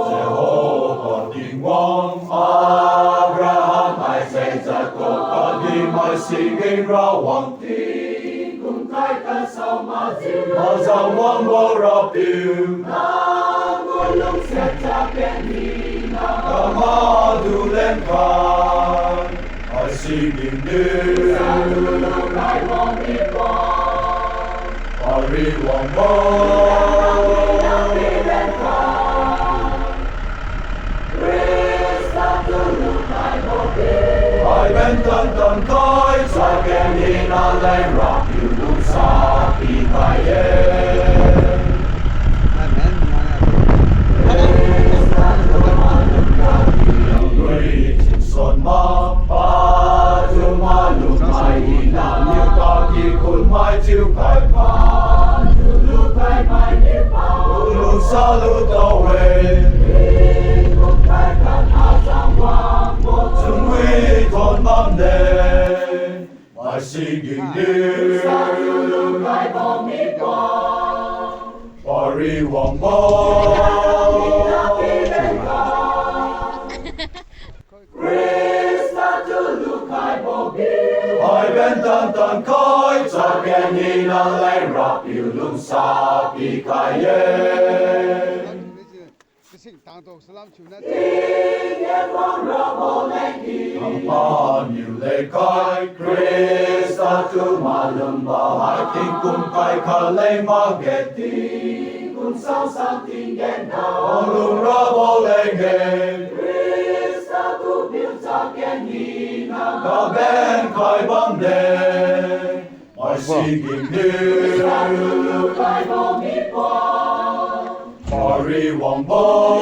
Jehovah tiên王Abraham ai sẽ giật cuộc có đi mọi sự gây ra hoàng thiên cùng thái ta sau mà dịu mà giàu mong vô ra biểu na ngôi lúc sẽ cha bên đi na mà du lên cao ai xin nhìn đưa sa du lúc ai mong đi qua Ari hoàng mong Ai bên tân tân khói cho kèm đi nó lên rock you lúc xa bị khai yên người chính son mà ba chú mà lúc mai đi nào như ta khi khôn mai chiều khai phá lúc khai mai đi bao lúc xa lúc tao về chúng quy thôn bám đê mà xin gìn đưa sa lu khai bom mi qua Paris hoàng bao Christa tu lu khai bom mi hai bên tân tân khói cho kẻ nhìn nó lên rock yêu lung xa bị khai yên bao nhiêu lễ khai Christa tu mà lầm bao hai tiếng cùng khai khả lễ mà ghét tiếng cùng sao sang tiếng ghen nào lùng ra bao lễ ghét Christa tu biểu ra kẻ nhìn cả bên khai băng đê mọi xin gìn đưa Christa tu lưu khai bao mi qua Paris hoàng bao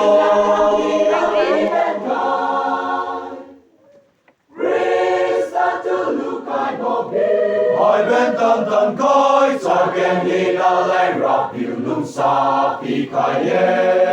hai bên tân tân khói cho kèm đi nó lên rock you lúc xa bị khai yên